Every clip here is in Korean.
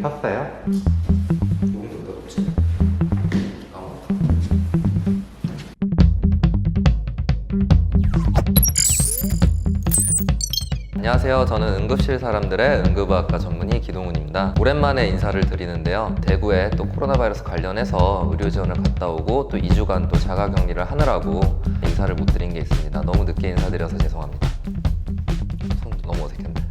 켰어요? 용도가 높지. 안녕하세요. 저는 응급실 사람들의 응급의학과 전문의 기동훈입니다. 오랜만에 인사를 드리는데요. 대구에 또 코로나 바이러스 관련해서 의료 지원을 갔다 오고 또 2주간 또 자가격리를 하느라고 인사를 못 드린 게 있습니다. 너무 늦게 인사드려서 죄송합니다. 손 너무 어색했네.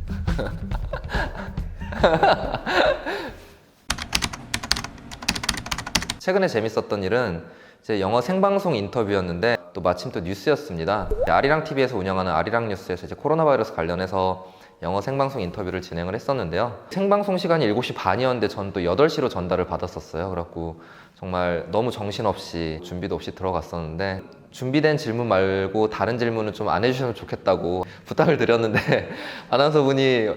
최근에 재밌었던 일은 제 영어 생방송 인터뷰였는데 또 마침 또 뉴스였습니다. 아리랑 TV에서 운영하는 아리랑 뉴스에서 이제 코로나 바이러스 관련해서 영어 생방송 인터뷰를 진행을 했었는데요. 생방송 시간이 7시 반이었는데 전 또 8시로 전달을 받았었어요. 그래갖고 정말 너무 정신없이 준비도 없이 들어갔었는데 준비된 질문 말고 다른 질문은 좀 안 해주시면 좋겠다고 부탁을 드렸는데 아나운서분이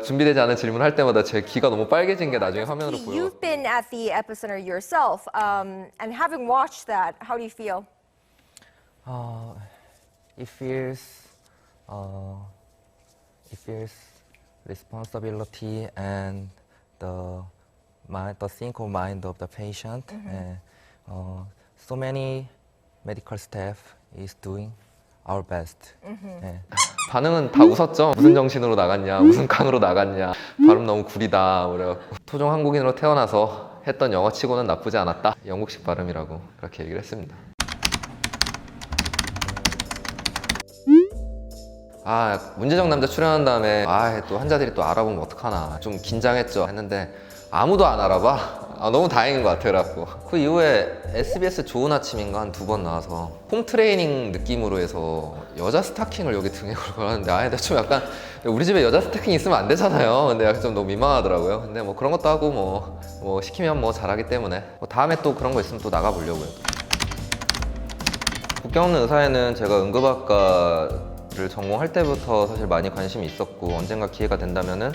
준비되지 않은 질문 할 때마다 제 귀가 너무 빨개진 게 나중에 화면으로 보여. You've been at the epicenter yourself, and having watched that, how do you feel? It feels responsibility and the single mind of the patient. And, so many medical staff is doing our best. 예. 반응은 다 웃었죠. 무슨 정신으로 나갔냐, 무슨 깡으로 나갔냐, 발음 너무 구리다. 그래갖고 토종 한국인으로 태어나서 했던 영어치고는 나쁘지 않았다. 영국식 발음이라고 그렇게 얘기를 했습니다. 문제적 남자 출연한 다음에 또 환자들이 또 알아보면 어떡하나 좀 긴장했죠. 했는데 아무도 안 알아봐. 너무 다행인 것 같아요. 그래갖고 그 이후에 SBS 좋은 아침인가 한 2번 나와서 홈 트레이닝 느낌으로 해서 여자 스타킹을 여기 등에 걸고 하는데 근데 좀 약간 우리 집에 여자 스타킹 있으면 안 되잖아요. 근데 약간 좀 너무 민망하더라고요. 근데 뭐 그런 것도 하고 뭐 시키면 뭐 잘하기 때문에 다음에 또 그런 거 있으면 또 나가보려고요. 국경 없는 의사에는 제가 응급학과를 전공할 때부터 사실 많이 관심이 있었고 언젠가 기회가 된다면은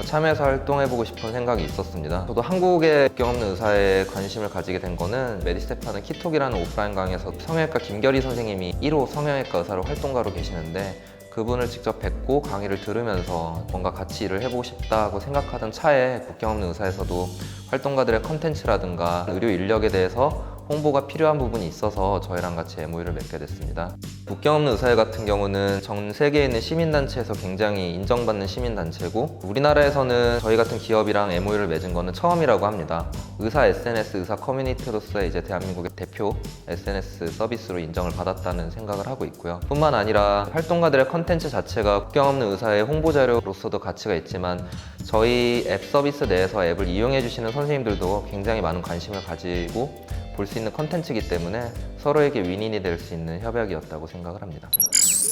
참여해서 활동해보고 싶은 생각이 있었습니다. 저도 한국의 국경 없는 의사에 관심을 가지게 된 거는 메디스텝하는 키톡이라는 오프라인 강의에서 성형외과 김결희 선생님이 1호 성형외과 의사로 활동가로 계시는데 그분을 직접 뵙고 강의를 들으면서 뭔가 같이 일을 해보고 싶다고 생각하던 차에 국경 없는 의사에서도 활동가들의 컨텐츠라든가 의료 인력에 대해서 홍보가 필요한 부분이 있어서 저희랑 같이 MOU를 맺게 됐습니다. 국경 없는 의사회 같은 경우는 전 세계에 있는 시민단체에서 굉장히 인정받는 시민단체고 우리나라에서는 저희 같은 기업이랑 MOU를 맺은 거는 처음이라고 합니다. 의사 SNS, 의사 커뮤니티로서의 이제 대한민국의 대표 SNS 서비스로 인정을 받았다는 생각을 하고 있고요. 뿐만 아니라 활동가들의 컨텐츠 자체가 국경 없는 의사의 홍보 자료로서도 가치가 있지만 저희 앱 서비스 내에서 앱을 이용해 주시는 선생님들도 굉장히 많은 관심을 가지고 볼 수 있는 컨텐츠이기 때문에 서로에게 윈윈이 될 수 있는 협약이었다고 생각을 합니다.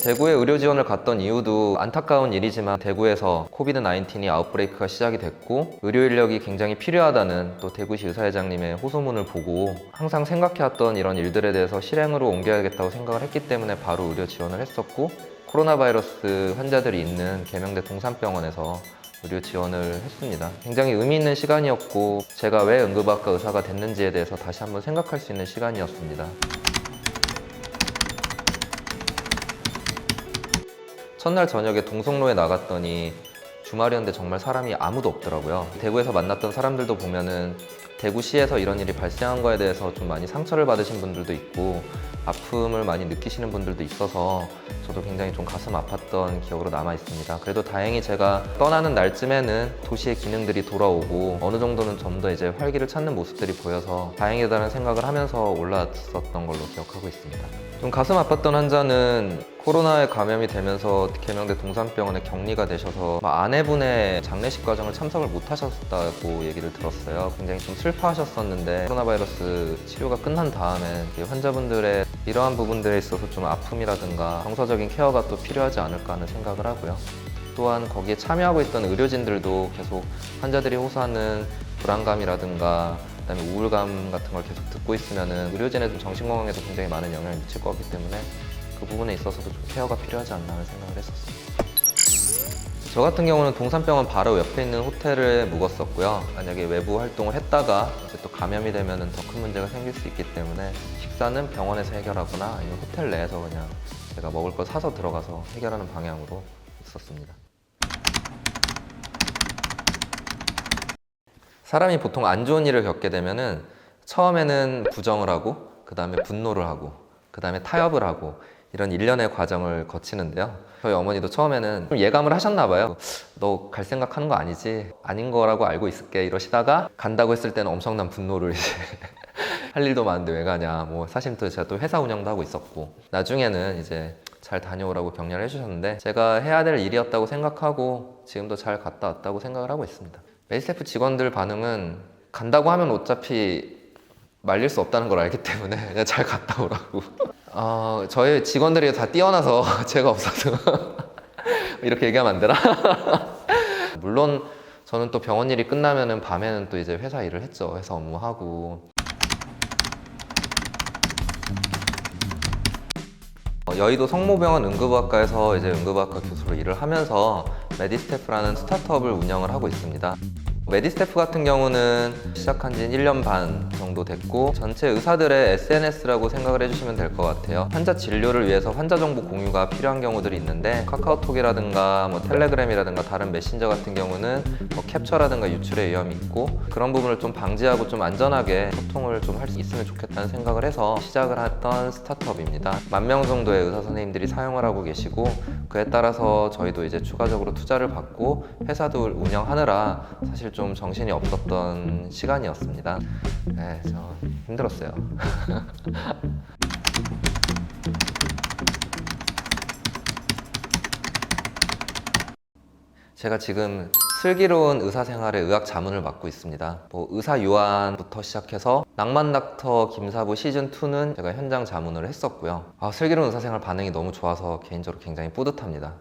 대구에 의료 지원을 갔던 이유도 안타까운 일이지만 대구에서 코비드-19이 아웃브레이크가 시작이 됐고 의료 인력이 굉장히 필요하다는 또 대구시 의사회장님의 호소문을 보고 항상 생각해왔던 이런 일들에 대해서 실행으로 옮겨야겠다고 생각을 했기 때문에 바로 의료 지원을 했었고 코로나 바이러스 환자들이 있는 계명대 동산병원에서 의료 지원을 했습니다. 굉장히 의미 있는 시간이었고 제가 왜 응급의학과 의사가 됐는지에 대해서 다시 한번 생각할 수 있는 시간이었습니다. 첫날 저녁에 동성로에 나갔더니 주말이었는데 정말 사람이 아무도 없더라고요. 대구에서 만났던 사람들도 보면은 대구시에서 이런 일이 발생한 거에 대해서 좀 많이 상처를 받으신 분들도 있고 아픔을 많이 느끼시는 분들도 있어서 저도 굉장히 좀 가슴 아팠던 기억으로 남아 있습니다. 그래도 다행히 제가 떠나는 날쯤에는 도시의 기능들이 돌아오고 어느 정도는 좀 더 이제 활기를 찾는 모습들이 보여서 다행이다라는 생각을 하면서 올라왔었던 걸로 기억하고 있습니다. 좀 가슴 아팠던 환자는 코로나에 감염이 되면서 계명대 동산병원에 격리가 되셔서 아내분의 장례식 과정을 참석을 못 하셨다고 얘기를 들었어요. 굉장히 좀 슬퍼하셨었는데 코로나 바이러스 치료가 끝난 다음에 환자분들의 이러한 부분들에 있어서 좀 아픔이라든가 정서적인 케어가 또 필요하지 않을까 하는 생각을 하고요. 또한 거기에 참여하고 있던 의료진들도 계속 환자들이 호소하는 불안감이라든가 그다음에 우울감 같은 걸 계속 듣고 있으면은 의료진의 좀 정신건강에도 굉장히 많은 영향을 미칠 거기 때문에 그 부분에 있어서도 좀 케어가 필요하지 않나 하는 생각을 했었습니다. 저 같은 경우는 동산병원 바로 옆에 있는 호텔에 묵었었고요. 만약에 외부 활동을 했다가 이제 또 감염이 되면은 더 큰 문제가 생길 수 있기 때문에 식사는 병원에서 해결하거나 아니면 호텔 내에서 그냥 제가 먹을 거 사서 들어가서 해결하는 방향으로 있었습니다. 사람이 보통 안 좋은 일을 겪게 되면은 처음에는 부정을 하고 그 다음에 분노를 하고 그 다음에 타협을 하고 이런 일련의 과정을 거치는데요. 저희 어머니도 처음에는 좀 예감을 하셨나 봐요. 너 갈 생각하는 거 아니지? 아닌 거라고 알고 있을게 이러시다가 간다고 했을 때는 엄청난 분노를 이제 할 일도 많은데 왜 가냐, 뭐 사실 또 제가 또 회사 운영도 하고 있었고 나중에는 이제 잘 다녀오라고 격려를 해주셨는데 제가 해야 될 일이었다고 생각하고 지금도 잘 갔다 왔다고 생각을 하고 있습니다. 메디스태프 직원들 반응은 간다고 하면 어차피 말릴 수 없다는 걸 알기 때문에 그냥 잘 갔다 오라고. 저희 직원들이 다 뛰어나서 제가 없어서 이렇게 얘기하면 안 되나? 물론 저는 또 병원 일이 끝나면은 밤에는 또 이제 회사 일을 했죠. 회사 업무하고. 여의도 성모병원 응급의학과에서 이제 응급의학과 교수로 일을 하면서 메디스태프라는 스타트업을 운영을 하고 있습니다. 메디스태프 같은 경우는 시작한 지 1년 반 정도 됐고 전체 의사들의 SNS라고 생각을 해주시면 될 것 같아요. 환자 진료를 위해서 환자 정보 공유가 필요한 경우들이 있는데 카카오톡이라든가 뭐 텔레그램이라든가 다른 메신저 같은 경우는 뭐 캡처라든가 유출의 위험이 있고 그런 부분을 좀 방지하고 좀 안전하게 소통을 좀 할 수 있으면 좋겠다는 생각을 해서 시작을 했던 스타트업입니다. 10,000명 정도의 의사 선생님들이 사용을 하고 계시고 그에 따라서 저희도 이제 추가적으로 투자를 받고 회사도 운영하느라 사실 좀 정신이 없었던 시간이었습니다. 네, 저 힘들었어요. 제가 지금 슬기로운 의사생활의 의학 자문을 맡고 있습니다. 뭐 의사 요한부터 시작해서 낭만 닥터 김사부 시즌2는 제가 현장 자문을 했었고요. 슬기로운 의사생활 반응이 너무 좋아서 개인적으로 굉장히 뿌듯합니다.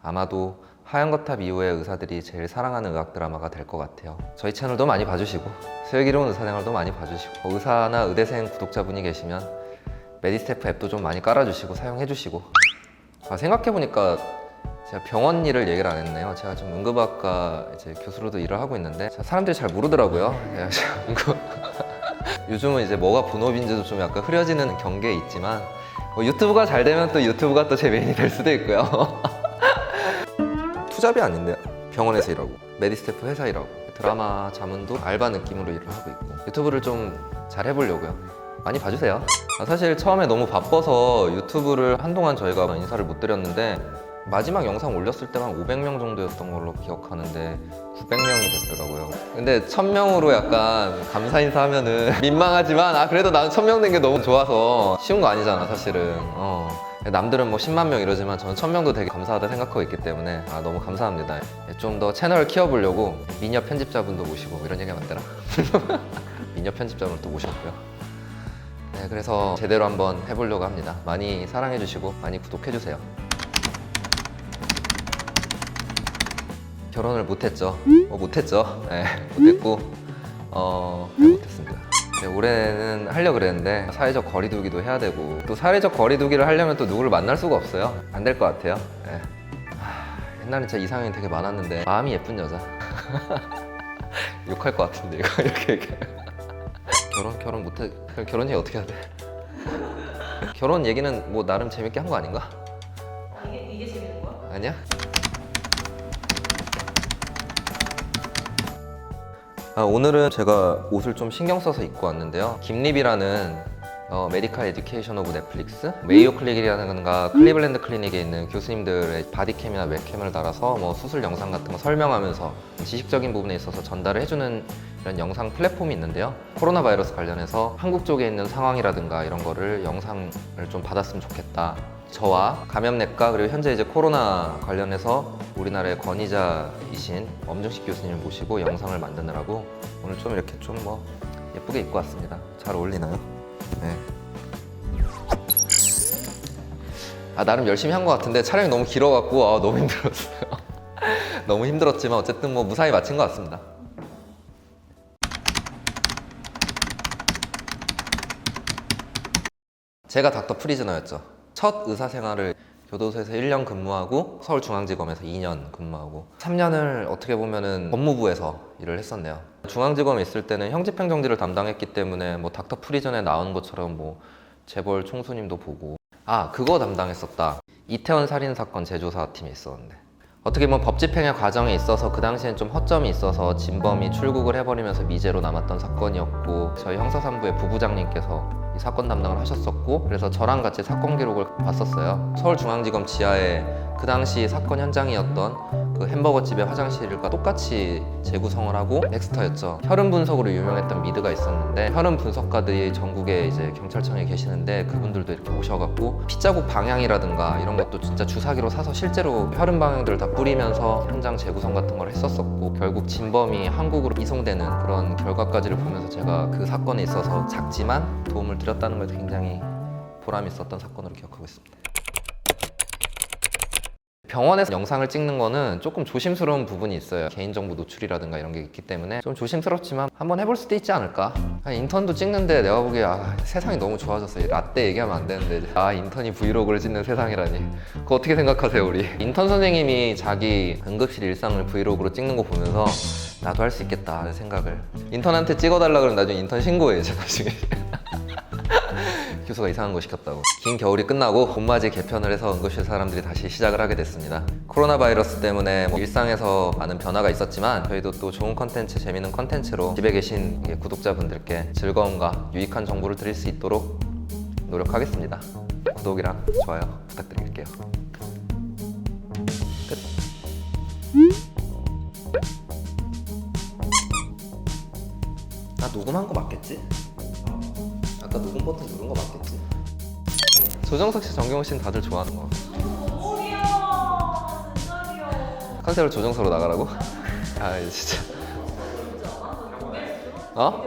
아마도 하얀거탑 이후에 의사들이 제일 사랑하는 의학 드라마가 될 것 같아요. 저희 채널도 많이 봐주시고 슬기로운 의사생활도 많이 봐주시고 의사나 의대생 구독자분이 계시면 메디스태프 앱도 좀 많이 깔아주시고 사용해주시고 생각해보니까 제가 병원 일을 얘기를 안 했네요. 제가 지금 응급의학과 이제 교수로도 일을 하고 있는데 사람들이 잘 모르더라고요. 요즘은 이제 뭐가 본업인지도 좀 약간 흐려지는 경계에 있지만 유튜브가 잘 되면 또 유튜브가 또 제 메인이 될 수도 있고요. 투잡이 아닌데요. 병원에서 일하고 메디스태프 회사 일하고 드라마 자문도 알바 느낌으로 일을 하고 있고 유튜브를 좀 잘 해보려고요. 많이 봐주세요. 사실 처음에 너무 바빠서 유튜브를 한동안 저희가 인사를 못 드렸는데 마지막 영상 올렸을 때만 500명 정도였던 걸로 기억하는데 900명이 됐더라고요. 근데 1000명으로 약간 감사 인사하면은 민망하지만 그래도 나는 1000명 된 게 너무 좋아서 쉬운 거 아니잖아 사실은. 남들은 뭐 10만 명 이러지만 저는 1000명도 되게 감사하다 생각하고 있기 때문에 너무 감사합니다. 좀 더 채널을 키워보려고 미녀 편집자분도 모시고 이런 얘기하면 안 되나? 미녀 편집자분을 또 모셨고요. 네, 그래서 제대로 한번 해보려고 합니다. 많이 사랑해주시고 많이 구독해주세요. 결혼을 못했죠. 못했죠. 네, 못했고 네, 못했습니다. 네, 올해는 하려고 그랬는데 사회적 거리두기도 해야 되고 또 사회적 거리두기를 하려면 또 누구를 만날 수가 없어요. 안 될 것 같아요. 네. 옛날에 진짜 이상형이 되게 많았는데 마음이 예쁜 여자. 욕할 것 같은데 이거 이렇게 얘기하면. 결혼 못해. 결혼 얘기 어떻게 해야 돼? 결혼 얘기는 뭐 나름 재밌게 한 거 아닌가? 이게 재밌는 거야? 아니야? 오늘은 제가 옷을 좀 신경 써서 입고 왔는데요. 김립이라는 메디컬 에듀케이션 오브 넷플릭스, 메이오 클리닉이라든가 클리블랜드 클리닉에 있는 교수님들의 바디캠이나 웹캠을 달아서 뭐 수술 영상 같은 거 설명하면서 지식적인 부분에 있어서 전달을 해주는 이런 영상 플랫폼이 있는데요. 코로나 바이러스 관련해서 한국 쪽에 있는 상황이라든가 이런 거를 영상을 좀 받았으면 좋겠다. 저와 감염내과 그리고 현재 이제 코로나 관련해서 우리나라의 권위자이신 엄중식 교수님을 모시고 영상을 만드느라고 오늘 좀 이렇게 좀 뭐 예쁘게 입고 왔습니다. 잘 어울리나요? 네. 나름 열심히 한 것 같은데 촬영이 너무 길어갖고 너무 힘들었어요. 너무 힘들었지만 어쨌든 뭐 무사히 마친 것 같습니다. 제가 닥터 프리즈너였죠. 첫 의사 생활을 교도소에서 1년 근무하고 서울중앙지검에서 2년 근무하고 3년을 어떻게 보면은 법무부에서 일을 했었네요. 중앙지검에 있을 때는 형집행정지를 담당했기 때문에 뭐 닥터 프리즌에 나오는 것처럼 뭐 재벌 총수님도 보고 그거 담당했었다. 이태원 살인사건 재조사팀에 있었는데 어떻게 보면 법 집행의 과정에 있어서 그 당시엔 좀 허점이 있어서 진범이 출국을 해버리면서 미제로 남았던 사건이었고, 저희 형사사무부의 부부장님께서 이 사건 담당을 하셨었고, 그래서 저랑 같이 사건 기록을 봤었어요. 서울중앙지검 지하에 그 당시 사건 현장이었던 그 햄버거 집의 화장실과 똑같이 재구성을 하고, 넥스터였죠. 혈흔 분석으로 유명했던 미드가 있었는데, 혈흔 분석가들이 전국에 이제 경찰청에 계시는데 그분들도 이렇게 오셔갖고 핏자국 방향이라든가 이런 것도 진짜 주사기로 사서 실제로 혈흔 방향들을 다 뿌리면서 현장 재구성 같은 걸 했었었고, 결국 진범이 한국으로 이송되는 그런 결과까지를 보면서 제가 그 사건에 있어서 작지만 도움을 드렸다는 걸 굉장히 보람 있었던 사건으로 기억하고 있습니다. 병원에서 영상을 찍는 거는 조금 조심스러운 부분이 있어요. 개인정보 노출이라든가 이런 게 있기 때문에 좀 조심스럽지만 한번 해볼 수도 있지 않을까? 인턴도 찍는데 내가 보기에 세상이 너무 좋아졌어. 이 라떼 얘기하면 안 되는데 인턴이 브이로그를 찍는 세상이라니. 그거 어떻게 생각하세요, 우리? 인턴 선생님이 자기 응급실 일상을 브이로그로 찍는 거 보면서 나도 할 수 있겠다 하는 생각을. 인턴한테 찍어달라 그러면 나중에 인턴 신고해, 제가 나중에. 교수가 이상한 거 시켰다고. 긴 겨울이 끝나고 봄맞이 개편을 해서 응급실 사람들이 다시 시작을 하게 됐습니다. 코로나 바이러스 때문에 일상에서 많은 변화가 있었지만 저희도 또 좋은 컨텐츠, 재밌는 컨텐츠로 집에 계신 구독자분들께 즐거움과 유익한 정보를 드릴 수 있도록 노력하겠습니다. 구독이랑 좋아요 부탁드릴게요. 끝. 나 녹음한 거 맞겠지? 아까 녹음 버튼 누른 거 맞겠지? 조정석 씨, 정경호 씨는 다들 좋아하는 거 같아. 너무 귀여워. 진짜 귀여워. 컨셉을 조정석으로 나가라고? 아 진짜. 어?